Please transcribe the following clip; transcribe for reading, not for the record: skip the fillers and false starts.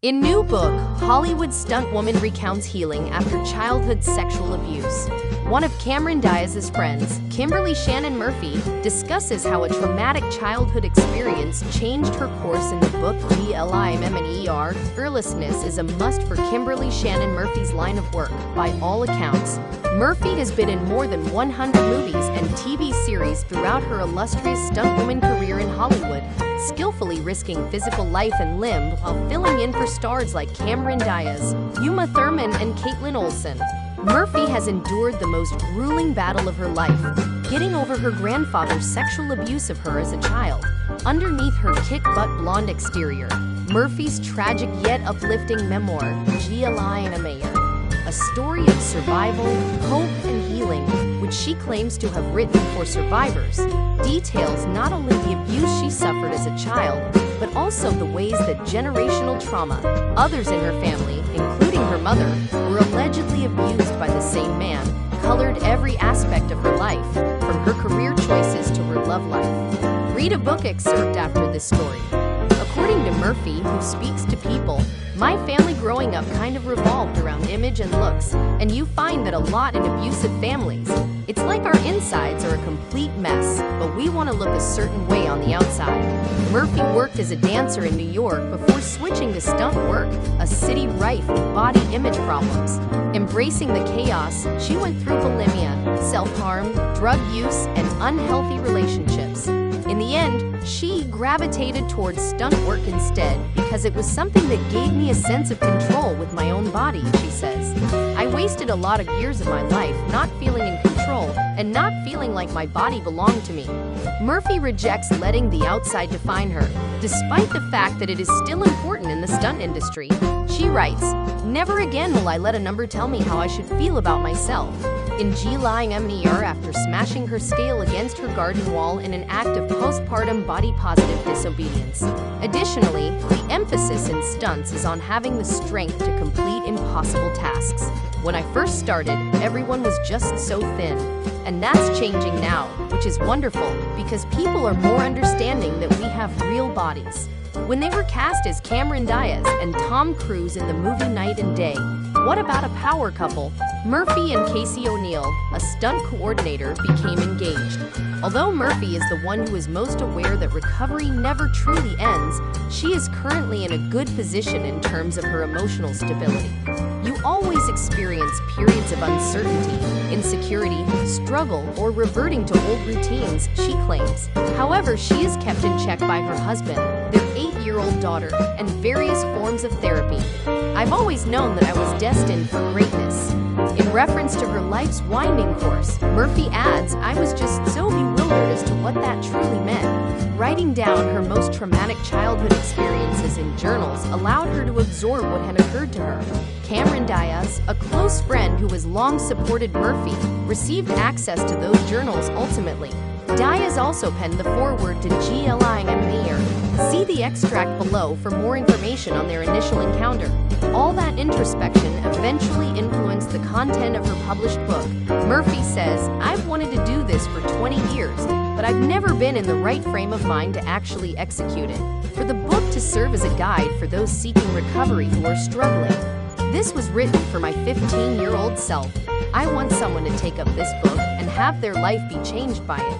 In new book, Hollywood stuntwoman recounts healing after childhood sexual abuse. One of Cameron Diaz's friends, Kimberly Shannon Murphy, discusses how a traumatic childhood experience changed her course in the book lnteresting. Fearlessness is a must for Kimberly Shannon Murphy's line of work, by all accounts. Murphy has been in more than 100 movies and TV series throughout her illustrious stuntwoman career in Hollywood, skillfully risking physical life and limb while filling in for stars like Cameron Diaz, Uma Thurman, and Caitlin Olsen. Murphy has endured the most grueling battle of her life, getting over her grandfather's sexual abuse of her as a child. Underneath her kick-butt blonde exterior, Murphy's tragic yet uplifting memoir, lnteresting, a story of survival, hope, and healing, which she claims to have written for survivors, details not only the abuse she suffered as a child, but also the ways that generational trauma, others in her family, including her mother, were allegedly abused by the same man, colored every aspect of her life, from her career choices to her love life. Read a book excerpt after this story. According to Murphy, who speaks to People, my family growing up kind of revolved around image and looks, and you find that a lot in abusive families. It's like our insides are a complete mess, but we want to look a certain way on the outside. Murphy worked as a dancer in New York before switching to stunt work, a city rife with body image problems. Embracing the chaos, she went through bulimia, self-harm, drug use, and unhealthy relationships. In the end, she gravitated towards stunt work instead because it was something that gave me a sense of control with my own body, she says. I wasted a lot of years of my life not feeling in control and not feeling like my body belonged to me. Murphy rejects letting the outside define her, despite the fact that it is still important in the stunt industry. She writes, "Never again will I let a number tell me how I should feel about myself." In lnteresting, after smashing her scale against her garden wall in an act of postpartum body-positive disobedience. Additionally, the emphasis in stunts is on having the strength to complete impossible tasks. When I first started, everyone was just so thin. And that's changing now, which is wonderful, because people are more understanding that we have real bodies. When they were cast as Cameron Diaz and Tom Cruise in the movie Night and Day, what about a power couple? Murphy and Casey O'Neill, a stunt coordinator, became engaged. Although Murphy is the one who is most aware that recovery never truly ends, she is currently in a good position in terms of her emotional stability. You always experience periods of uncertainty, insecurity, struggle, or reverting to old routines, she claims. However, she is kept in check by her husband, their 8-year-old daughter, and various forms of therapy. I've always known that I was destined for greatness. In reference to her life's winding course, Murphy adds, I was just so bewildered as to what that truly meant. Writing down her most traumatic childhood experiences in journals allowed her to absorb what had occurred to her. Cameron Diaz, a close friend who has long supported Murphy, received access to those journals ultimately. Diaz also penned the foreword to lnteresting. See the extract below for more information on their initial encounter. All that introspection eventually influenced the content of her published book. Murphy says, I've wanted to do this for 20 years, but I've never been in the right frame of mind to actually execute it. For the book to serve as a guide for those seeking recovery who are struggling. This was written for my 15-year-old self. I want someone to take up this book and have their life be changed by it.